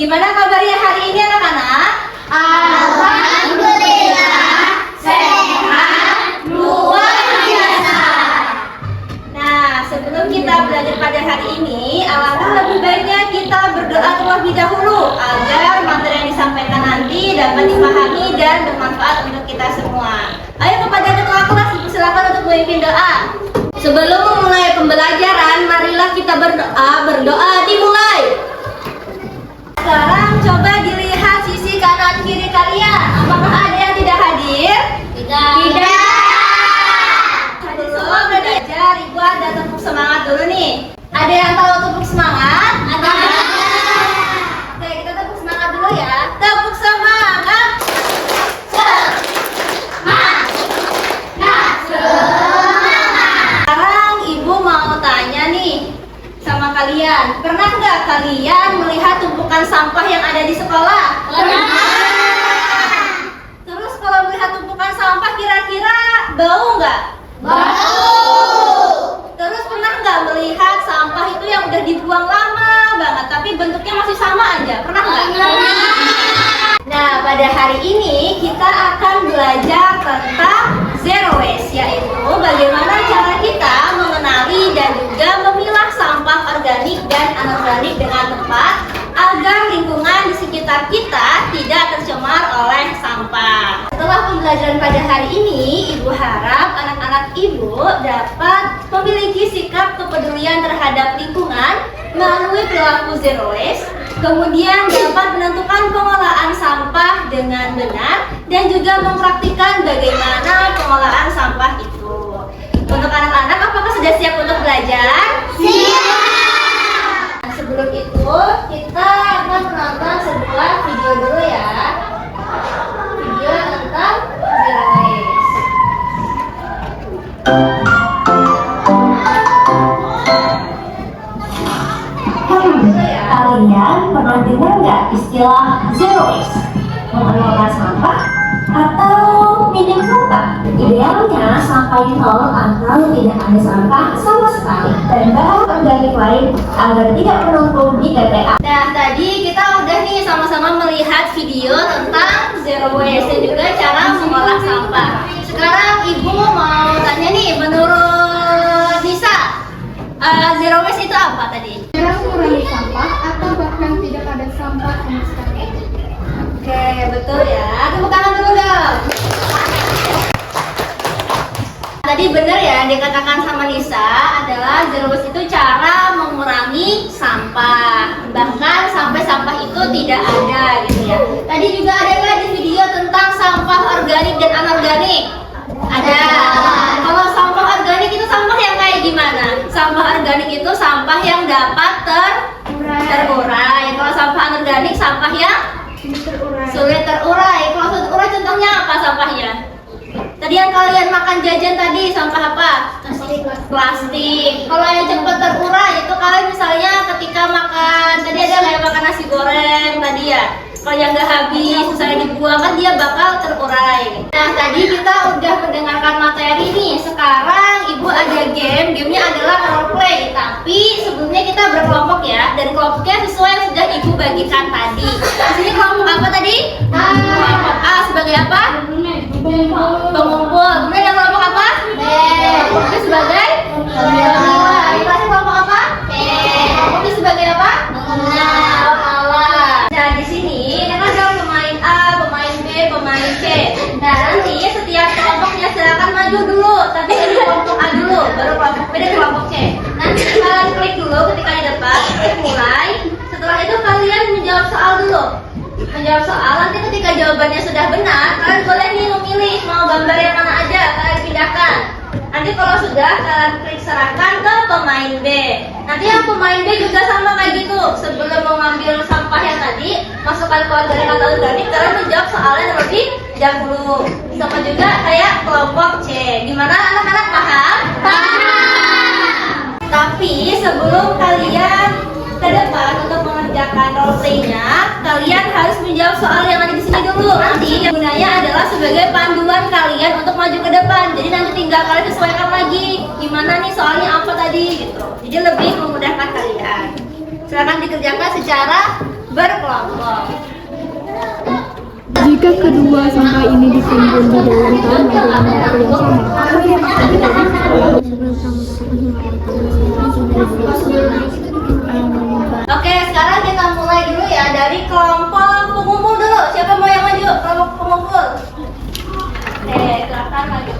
Gimana kabarnya hari ini anak-anak? Alhamdulillah, sehat, luar biasa. Nah, sebelum kita belajar pada hari ini, alangkah lebih baiknya kita berdoa terlebih dahulu agar materi yang disampaikan nanti dapat dipahami dan bermanfaat untuk kita semua. Ayo kepada ketua kelas, silakan untuk memimpin doa. Sebelum memulai pembelajaran, marilah kita berdoa. Berdoa dimulai. Sekarang coba dilihat sisi kanan kiri kalian. Apakah ada yang tidak hadir? Tidak. Hadir semua belajar, Ibu ada tepuk semangat dulu nih. Ada yang tahu tepuk semangat? Ada. Oke, kita tepuk semangat dulu ya. Tepuk semangat. Sekarang Ibu mau tanya nih sama kalian. Pernah nggak kalian melihat tumpukan sampah yang ada di sekolah? Pernah. Terus kalau melihat tumpukan sampah kira-kira bau nggak? Bau. Terus pernah nggak melihat sampah itu yang udah dibuang lama banget tapi bentuknya masih sama aja? Pernah nggak? Nah, pada hari ini kita akan belajar tentang zero waste, yaitu bagaimana cara kita mengenali dan juga memilah sampah organik dan anorganik dengan tepat agar lingkungan di sekitar kita tidak tercemar oleh sampah. Setelah pembelajaran pada hari ini, Ibu harap anak-anak Ibu dapat memiliki sikap kepedulian terhadap lingkungan melalui perilaku zero waste, kemudian dapat menentukan pengolahan sampah dengan benar dan juga mempraktikkan bagaimana pengolahan sampah itu. Untuk anak-anak, apakah sudah siap untuk belajar? Siap. Nah, sebelum itu kita akan menonton sebuah video dulu ya. Video tentang zero waste. Kalian pernah dengar nggak istilah zero waste? Mengelola sampah atau minim sampah? Idealnya sampah nol atau tidak ada sampah sama sekali dan bahan organik lain agar tidak menumpuk di TPA. Nah, tadi kita udah nih sama-sama melihat video tentang zero waste dan juga cara mengolah sampah. Sekarang Ibu mau tanya nih, menurut Nisa, zero waste itu apa tadi? Cara mengurangi sampah atau bahkan tidak ada sampah sama sekali. Oke, betul ya. Tepuk tangan dulu dong. Tadi benar ya, yang dikatakan sama Nisa adalah zero waste itu cara mengurangi sampah. Bahkan sampai sampah itu tidak ada gitu ya. Tadi juga ada nggak di video tentang sampah organik dan anorganik? Ada. Kalau sampah organik itu sampah yang kayak gimana? Sampah organik itu sampah yang dapat terurai. Kalau sampah anorganik sampah yang sulit terurai. Kalau sulit terurai contohnya apa sampahnya? Tadi yang kalian makan jajan tadi sampah apa? Plastik. Kalau yang cepat terurai itu kalian misalnya ketika makan tadi ada kayak makan nasi goreng tadi ya. Kalau yang nggak habis misalnya dibuang kan dia bakal terurai. Nah, tadi kita udah mendengarkan materi nih. Sekarang Ibu ada game. Gamenya adalah role play. Tapi sebelumnya kita berkelompok ya. Dan kelompoknya sesuai yang sudah Ibu bagikan tadi. Di sini kelompok apa tadi? Kelompok A sebagai apa? Pengumpul. Kemudian yang kelompok apa? B. Kelompok B sebagai pemilah. Kelasnya kelompok apa? B. Kelompok B sebagai apa? Pengalah. Nah, di sini kan ada pemain A, pemain B, pemain C. Nah, nanti setiap kelompoknya silakan maju dulu. Tapi ini kelompok A dulu, baru kelompok B dan kelompok C. Nanti kalian klik dulu ketika di depan, klik mulai. Setelah itu kalian menjawab soal dulu. Menjawab soal, nanti ketika jawabannya sudah benar, kalian boleh nih memilih mau gambar yang mana aja, kalian pindahkan. Nanti kalau sudah, kalian klik serahkan ke pemain B. Nanti yang pemain B juga sama kayak gitu. Sebelum mengambil sampah yang tadi, masukkan ke organik atau organik, kalian menjawab soalnya terlebih dahulu. Sama juga kayak kelompok C. Gimana anak-anak, paham? Tapi sebelum kalian ke depan untuk mengerjakan role play-nya, kalian harus menjawab soal yang ada di sini dulu. Nanti yang gunanya adalah sebagai panduan kalian untuk maju ke depan. Jadi nanti tinggal kalian sesuaikan lagi gimana nih soalnya apa tadi gitu. Jadi lebih memudahkan kalian. Silakan dikerjakan secara berkelompok. Jika kedua sampah ini dikumpul di dalam tanah dengan waktu yang Oke, sekarang kita mulai dulu ya dari kelompok pengumpul dulu. Siapa mau yang maju? Kelompok pengumpul. Oke, silakan maju.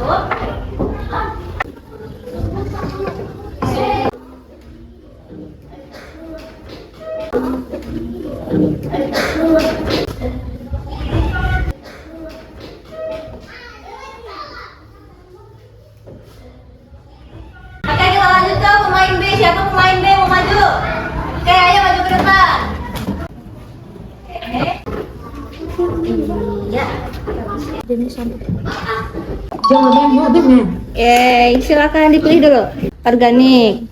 Oke, kita lanjut ke pemain B. Siapa pemain B mau maju? Oke, ayo maju ke depan. Oke. Ya. Jawabannya benar. Yeay, silakan dipilih dulu. Organik.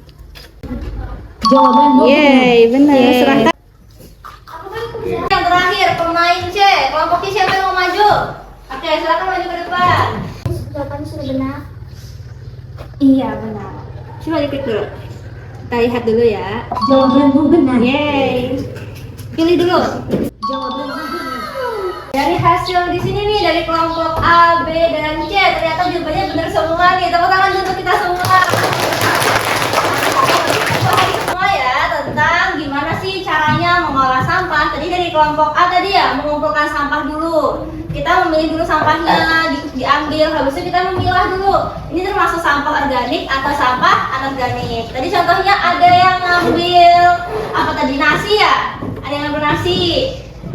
Jawabannya Yeay, benar. Serahkan. Yang terakhir, pemain C. Kelompok C siapa yang mau maju? Oke, silakan maju ke depan. Jawaban sudah benar. Iya, benar. Coba diklik dulu. Kita lihat dulu ya. Jawabanmu benar. Yeay. Pilih dulu. Jawabanmu benar. Dari hasil di sini nih dari kelompok A, B, dan C ternyata jawabannya benar semua nih. Tepuk tangan untuk kita semua. Semua ya tentang gimana sih caranya mengolah sampah. Tadi dari kelompok A tadi ya mengumpulkan sampah dulu. Kita memilih dulu sampahnya, diambil. Habis itu kita memilah dulu. Ini termasuk sampah organik atau sampah anorganik. Tadi contohnya ada yang ngambil apa tadi, nasi ya? Ada yang ngambil nasi.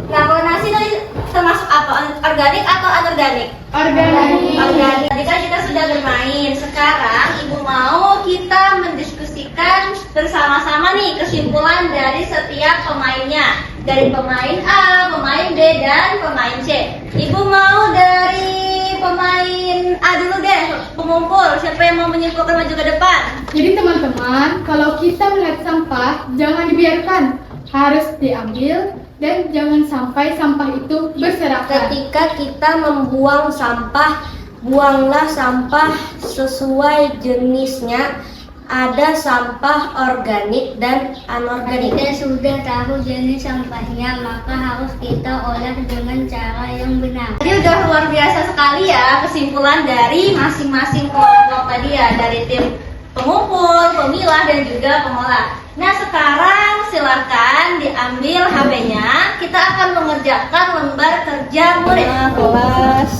Nah, kalau nasi tadi termasuk apa? Organik atau anorganik? organik. Organik. Tadi kan kita sudah bermain. Sekarang Ibu mau kita mendiskusikan bersama-sama nih kesimpulan dari setiap pemainnya. Dari pemain A, pemain B, dan pemain C. Ibu mau dari pemain A dulu deh, pengumpul. Siapa yang mau menyimpulkan maju ke depan? Jadi teman-teman, kalau kita melihat sampah, jangan dibiarkan, harus diambil dan jangan sampai sampah itu berserakan. Ketika kita membuang sampah, buanglah sampah sesuai jenisnya. Ada sampah organik dan anorganik. Kita sudah tahu jenis sampahnya, maka harus kita olah dengan cara yang benar. Tadi udah luar biasa sekali ya kesimpulan dari masing-masing kelompok tadi ya, dari tim pengumpul, pemilah, dan juga pengolah. Nah, sekarang silakan diambil HP-nya. Kita akan mengerjakan lembar kerja murid. Kelas.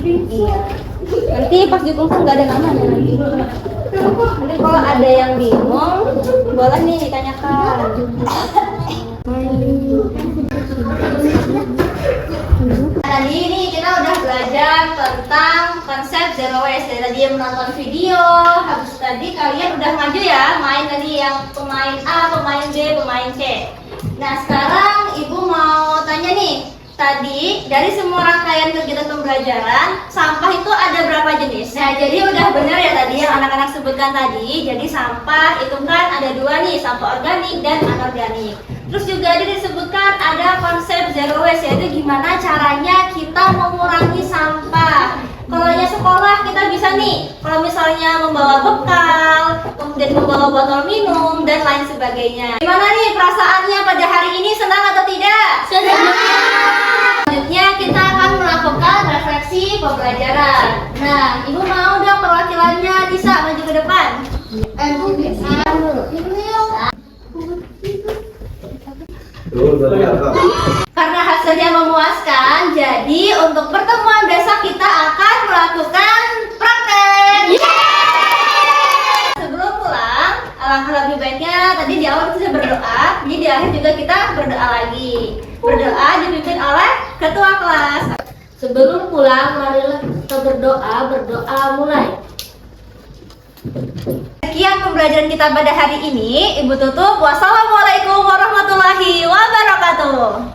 Iya. Nanti pas dikumpul nggak ada namanya nanti. Nanti kalau ada yang bingung, boleh nih ditanyakan. Tadi ini kita udah belajar tentang konsep zero waste. Dari tadi yang menonton video, habis tadi kalian udah maju ya, main tadi yang pemain A, pemain B, pemain C. Nah, sekarang Ibu mau tanya nih. Tadi dari semua rangkaian kegiatan pembelajaran, sampah itu ada berapa jenis? Nah, jadi udah benar ya tadi yang anak-anak sebutkan tadi. Jadi sampah itu kan ada dua nih, sampah organik dan anorganik. Terus juga ada disebutkan ada konsep zero waste, yaitu gimana caranya kita mengurangi sampah. Kalau ya sekolah kita bisa nih, kalau misalnya membawa bekal, kemudian membawa botol minum dan lain sebagainya. Gimana nih perasaannya pada hari ini, senang atau tidak? Senang. Selanjutnya kita akan melakukan refleksi pembelajaran. Nah, Ibu mau dong perwakilannya bisa maju ke depan. Karena hasilnya memuaskan, jadi untuk pertemuan besok kita akan melakukan praktek. Sebelum pulang, alangkah lebih baiknya tadi di awal kita sudah berdoa, jadi di akhir juga kita berdoa lagi. Berdoa dipimpin oleh ketua kelas. Sebelum pulang, marilah kita berdoa mulai. Sekian pembelajaran kita pada hari ini. Ibu tutup. Wassalamualaikum warahmatullahi wabarakatuh.